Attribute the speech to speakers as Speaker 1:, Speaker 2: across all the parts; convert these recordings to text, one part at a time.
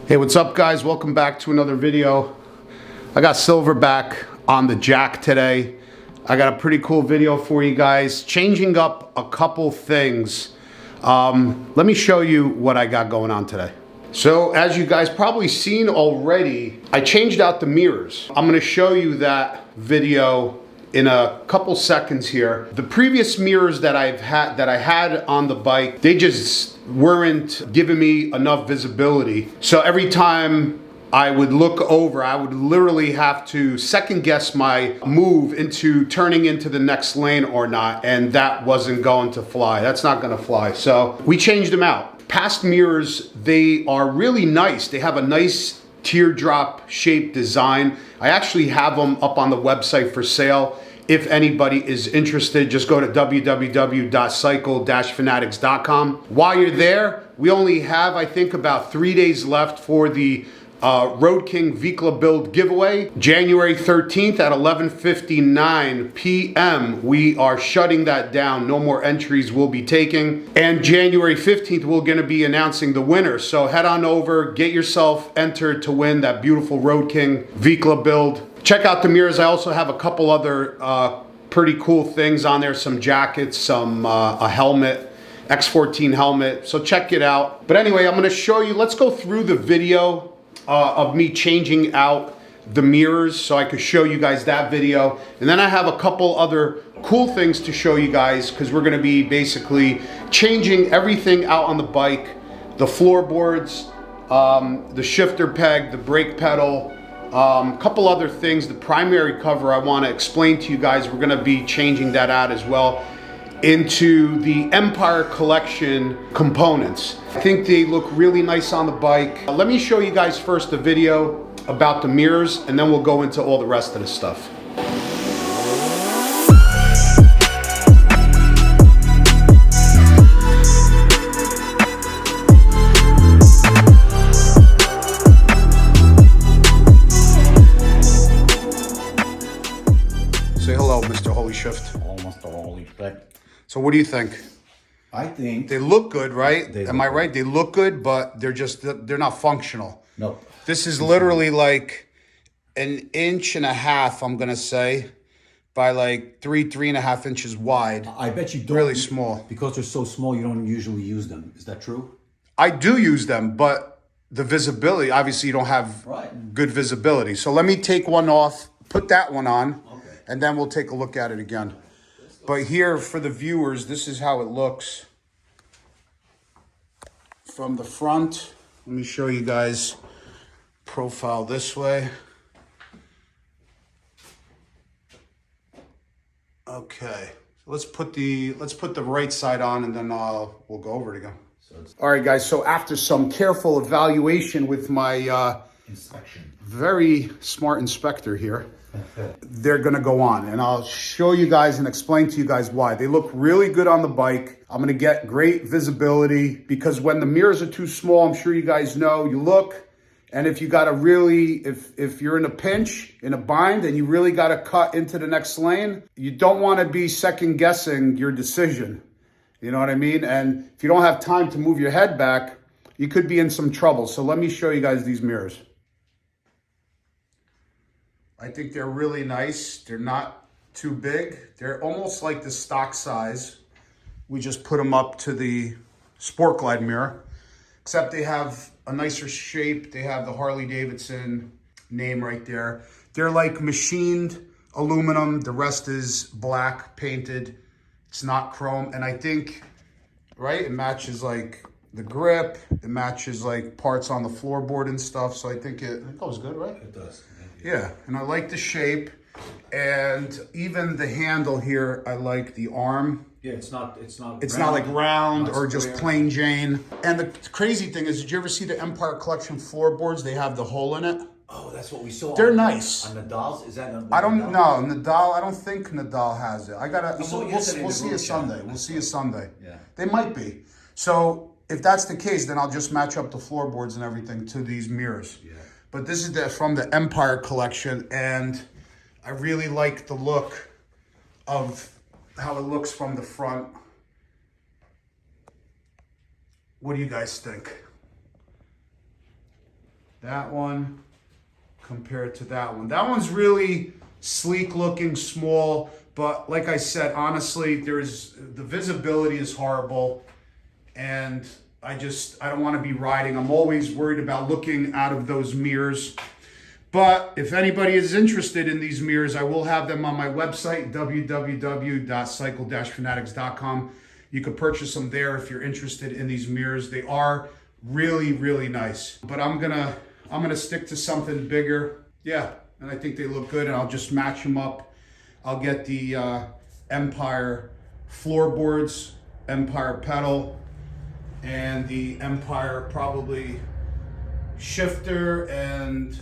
Speaker 1: Hey, what's up guys? Welcome back to another video. I got Silverback on the jack today. I got a pretty cool video for you guys, changing up a couple things. Let me show you what I got going on today. So as you guys probably seen already, I changed out the mirrors. I'm gonna show you that video in a couple seconds here. The previous mirrors that I had on the bike, they just weren't giving me enough visibility. So every time I would look over, I would literally have to second guess my move into turning into the next lane or not, and that wasn't going to fly. That's not gonna fly. So we changed them out. Past mirrors, they are really nice. They have a nice teardrop shaped design. I actually have them up on the website for sale. If anybody is interested, just go to www.cycle-fanatix.com. While you're there, we only have, I think, about 3 days left for the Road King Vikla build giveaway. January 13th at 11:59 p.m. we are shutting that down. No more entries will be taken. And January 15th we're going to be announcing the winner. So head on over, get yourself entered to win that beautiful Road King Vikla build. Check out the mirrors. I also have a couple other pretty cool things on there. Some jackets, a helmet, X14 helmet. So check it out. But anyway, I'm going to show you. Let's go through the video of me changing out the mirrors so I could show you guys that video. And then I have a couple other cool things to show you guys because we're going to be basically changing everything out on the bike. The floorboards, the shifter peg, the brake pedal, couple other things. The primary cover I want to explain to you guys, we're going to be changing that out as well into the Empire Collection components. I think they look really nice on the bike. Let me show you guys first the video about the mirrors and then we'll go into all the rest of the stuff. Say hello, Mr. Holy Shift.
Speaker 2: Almost a holy shift.
Speaker 1: So what do you think?
Speaker 2: I think
Speaker 1: They look good, right? Am I
Speaker 2: look
Speaker 1: right? They look good, but they're not functional.
Speaker 2: no.
Speaker 1: This is literally like 1.5 inches, I'm gonna say, by like 3.5 inches wide.
Speaker 2: I bet you don't.
Speaker 1: Really small.
Speaker 2: Because they're so small, you don't usually use them. Is that true?
Speaker 1: I do use them, but the visibility, obviously you don't have good visibility. So let me take one off, put that one on, and then we'll take a look at it again. But here for the viewers, this is how it looks from the front. Let me show you guys profile this way. Okay, let's put the right side on and then we'll go over it again. All right, guys. So after some careful evaluation with my
Speaker 2: Inspection.
Speaker 1: very smart inspector here, they're gonna go on and I'll show you guys and explain to you guys why. They look really good on the bike. I'm gonna get great visibility because when the mirrors are too small, I'm sure you guys know, you look, and if you gotta really, if you're in a pinch, in a bind, and you really gotta cut into the next lane, you don't wanna be second guessing your decision. You know what I mean? And if you don't have time to move your head back, you could be in some trouble. So let me show you guys these mirrors. I think they're really nice. They're not too big. They're almost like the stock size. We just put them up to the Sport Glide mirror, except they have a nicer shape. They have the Harley Davidson name right there. They're like machined aluminum. The rest is black painted. It's not chrome. And I think, right, it matches like the grip. It matches like parts on the floorboard and stuff. So I think it goes good, right?
Speaker 2: It does.
Speaker 1: Yeah, and I like the shape, and even the handle here, I like the arm.
Speaker 2: Yeah, it's not
Speaker 1: like round or just
Speaker 2: square.
Speaker 1: plain Jane. And the crazy thing is, did you ever see the Empire Collection floorboards? They have the hole in it.
Speaker 2: Oh, that's what we saw.
Speaker 1: They're nice.
Speaker 2: On Nadal's? Is that
Speaker 1: I don't know. Nadal, I don't think Nadal has it. We'll see a Sunday. We'll see a Sunday.
Speaker 2: Yeah.
Speaker 1: They might be. So if that's the case, then I'll just match up the floorboards and everything to these mirrors.
Speaker 2: Yeah.
Speaker 1: But this is from the Empire Collection, and I really like the look of how it looks from the front. What do you guys think? that one compared to that one. That one's really sleek looking, small, but like I said, honestly, the visibility is horrible, and I don't want to be riding. I'm always worried about looking out of those mirrors. But if anybody is interested in these mirrors, I will have them on my website, www.cycle-fanatix.com. You can purchase them there if you're interested in these mirrors. They are really, really nice. But I'm gonna stick to something bigger. Yeah, and I think they look good, and I'll just match them up. I'll get the Empire floorboards, Empire pedal, and the Empire probably shifter, and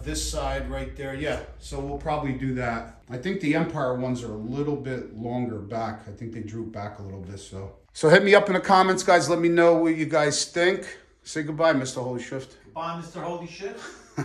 Speaker 1: this side right there. Yeah, so we'll probably do that. I think the Empire ones are a little bit longer back. I think they drew back a little bit. So hit me up in the comments, guys. Let me know what you guys think. Say goodbye, Mr. Holy Shift.
Speaker 2: Goodbye, Mr. Holy Shit. Yeah.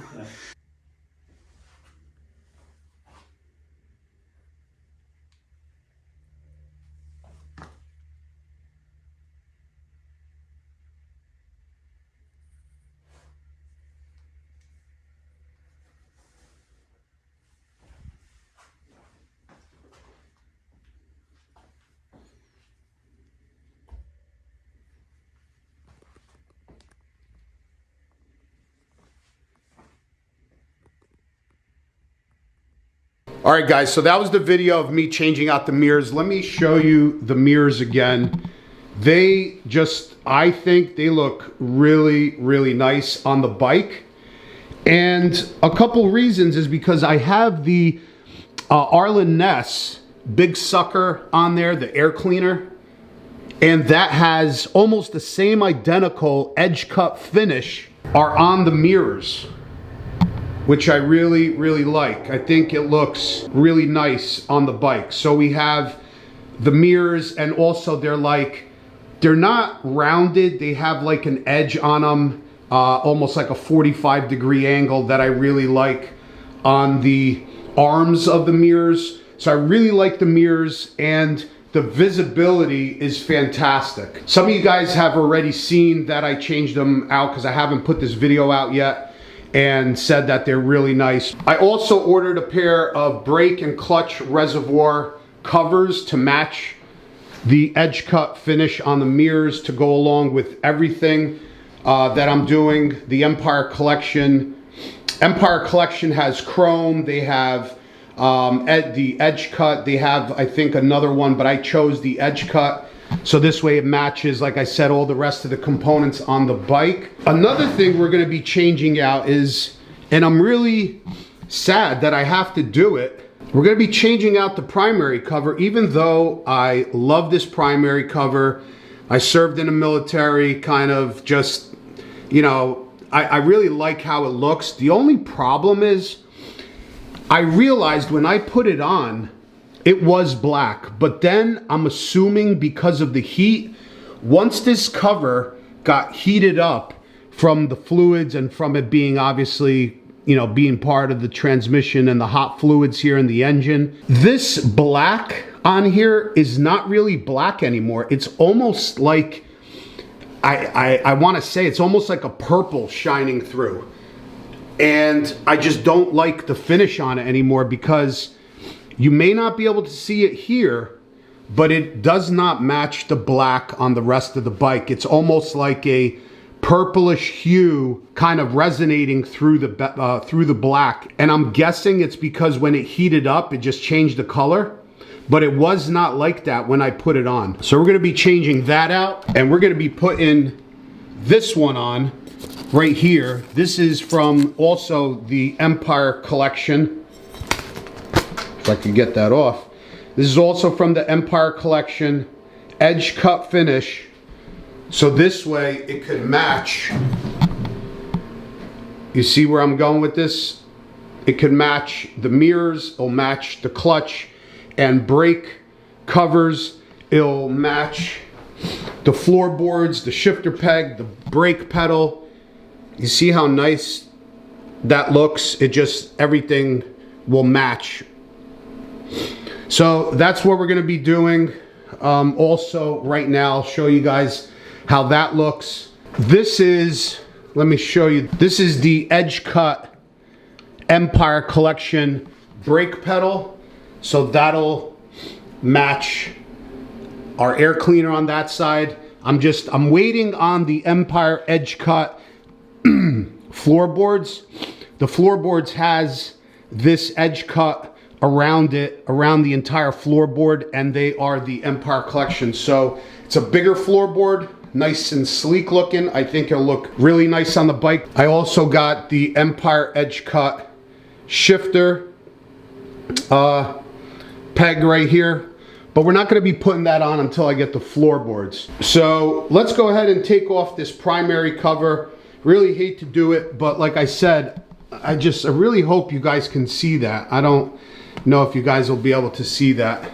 Speaker 1: All right, guys, so that was the video of me changing out the mirrors. Let me show you the mirrors again. I think they look really, really nice on the bike. And a couple reasons is because I have the Arlen Ness Big Sucker on there, the air cleaner. And that has almost the same identical edge cut finish are on the mirrors, which I really, really like. I think it looks really nice on the bike. So we have the mirrors, and also they're not rounded. They have like an edge on them, almost like a 45-degree angle that I really like on the arms of the mirrors. So I really like the mirrors, and the visibility is fantastic. Some of you guys have already seen that I changed them out because I haven't put this video out yet, and said that they're really nice. I also ordered a pair of brake and clutch reservoir covers to match the edge cut finish on the mirrors to go along with everything that I'm doing. The Empire Collection has chrome. They have the edge cut. They have, I think, another one, but I chose the edge cut. So this way it matches, like I said, all the rest of the components on the bike. Another thing we're gonna be changing out is, and I'm really sad that I have to do it, we're gonna be changing out the primary cover. Even though I love this primary cover, I served in the military, kind of just, you know, I really like how it looks. The only problem is, I realized when I put it on, it was black, but then I'm assuming because of the heat, once this cover got heated up from the fluids and from it being obviously, you know, being part of the transmission and the hot fluids here in the engine, this black on here is not really black anymore. It's almost like, I want to say it's almost like a purple shining through. And I just don't like the finish on it anymore, because you may not be able to see it here, but it does not match the black on the rest of the bike. It's almost like a purplish hue kind of resonating through the black. And I'm guessing it's because when it heated up, it just changed the color, but it was not like that when I put it on. So we're gonna be changing that out, and we're gonna be putting this one on right here. This is from also the Empire Collection. If I can get that off. This is also from the Empire Collection, edge cut finish. So this way it could match. You see where I'm going with this? It could match the mirrors, it'll match the clutch and brake covers, it'll match the floorboards, the shifter peg, the brake pedal. You see how nice that looks? It just, everything will match. So that's what we're going to be doing. Also right now, I'll show you guys how that looks. This is let me show you. This is the Edge Cut Empire Collection brake pedal. So that'll match our air cleaner on that side. I'm waiting on the Empire Edge Cut floorboards. The floorboards has this edge cut around it, around the entire floorboard, and they are the Empire Collection. So it's a bigger floorboard, nice and sleek looking. I think it'll look really nice on the bike. I also got the Empire Edge Cut shifter peg right here, but we're not going to be putting that on until I get the floorboards. So let's go ahead and take off this primary cover. Really hate to do it, but like I said, I really hope you guys can see that. I don't know if you guys will be able to see that,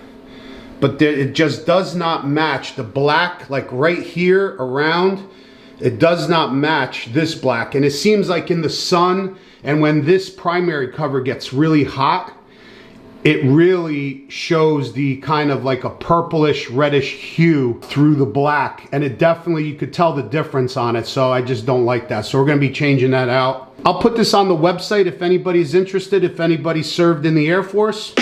Speaker 1: but it just does not match the black, like right here around. It does not match this black, and it seems like in the sun and when this primary cover gets really hot, it really shows the kind of like a purplish reddish hue through the black, and it definitely, you could tell the difference on it. So I just don't like that, so we're going to be changing that out. I'll put this on the website if anybody's interested, if anybody served in the Air Force.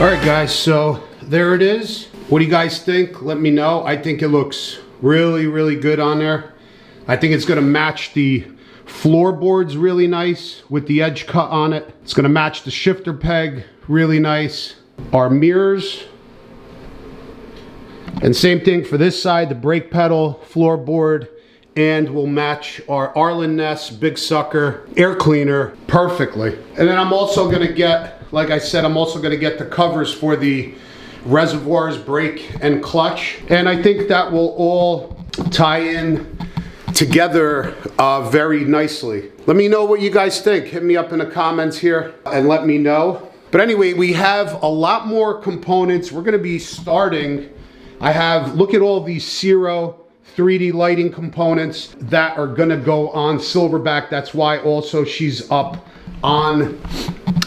Speaker 1: All right, guys, so there it is. What do you guys think? Let me know. I think it looks really, really good on there. I think it's gonna match the floorboards really nice with the edge cut on it. It's gonna match the shifter peg really nice. Our mirrors. And same thing for this side, the brake pedal, floorboard, and we'll match our Arlen Ness Big Sucker air cleaner perfectly. And then I'm also gonna get, like I said, I'm also gonna get the covers for the reservoirs, brake, and clutch. And I think that will all tie in together very nicely. Let me know what you guys think. Hit me up in the comments here and let me know. But anyway, we have a lot more components. We're gonna be starting, look at all these Zero 3D lighting components that are gonna go on Silverback. That's why also she's up on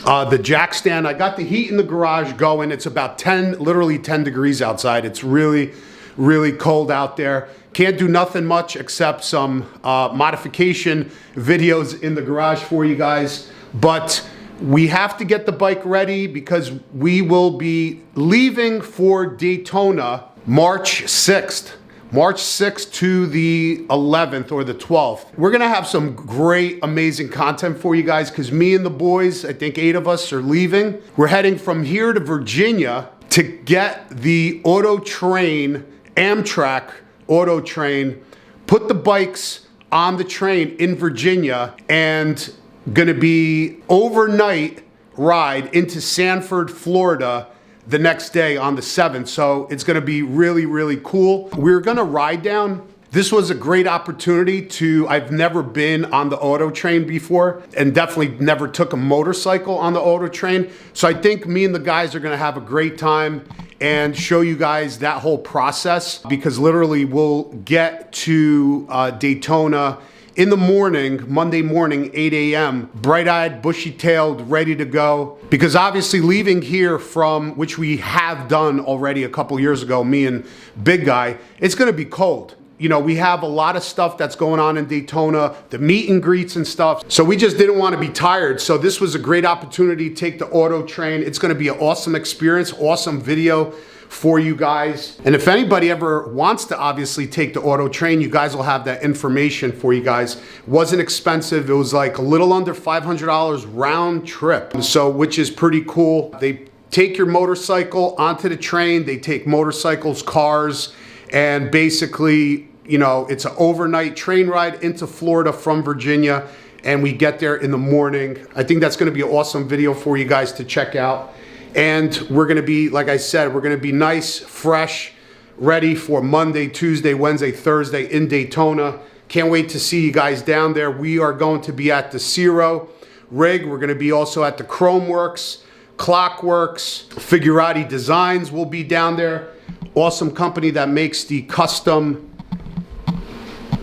Speaker 1: the jack stand. I got the heat in the garage going. It's about literally 10 degrees outside. It's really, really cold out there. Can't do nothing much except some modification videos in the garage for you guys. But we have to get the bike ready because we will be leaving for Daytona March 6th. March 6th to the 11th or the 12th. We're gonna have some great, amazing content for you guys because me and the boys, I think 8 of us are leaving. We're heading from here to Virginia to get the Auto Train, Amtrak Auto Train, put the bikes on the train in Virginia, and gonna be overnight ride into Sanford, Florida, the next day on the 7th. So it's gonna be really, really cool. We're gonna ride down. This was a great opportunity I've never been on the Auto Train before, and definitely never took a motorcycle on the Auto Train. So I think me and the guys are gonna have a great time and show you guys that whole process, because literally we'll get to Daytona in the morning, Monday morning, 8 a.m., bright-eyed, bushy-tailed, ready to go. Because obviously leaving here from, which we have done already a couple years ago, me and Big Guy, it's gonna be cold. You know, we have a lot of stuff that's going on in Daytona, the meet and greets and stuff. So we just didn't want to be tired. So this was a great opportunity to take the Auto Train. It's gonna be an awesome experience, awesome video for you guys. And if anybody ever wants to obviously take the Auto Train, you guys will have that information for you guys. It wasn't expensive. It was like a little under $500 round trip. So, which is pretty cool. They take your motorcycle onto the train. They take motorcycles, cars, and basically, you know, it's an overnight train ride into Florida from Virginia, and we get there in the morning. I think that's gonna be an awesome video for you guys to check out. And we're gonna be, like I said, we're gonna be nice, fresh, ready for Monday, Tuesday, Wednesday, Thursday in Daytona. Can't wait to see you guys down there. We are going to be at the Zero rig. We're gonna be also at the Chrome Works, Clockworks, Figurati Designs will be down there. Awesome company that makes the custom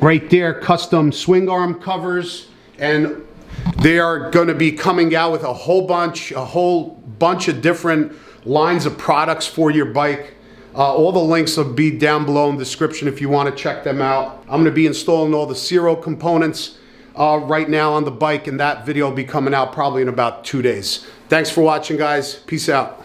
Speaker 1: Right there, custom swing arm covers, and they are going to be coming out with a whole bunch of different lines of products for your bike. All the links will be down below in the description if you want to check them out. I'm going to be installing all the Zero components right now on the bike, and that video will be coming out probably in about 2 days. Thanks for watching, guys. Peace out.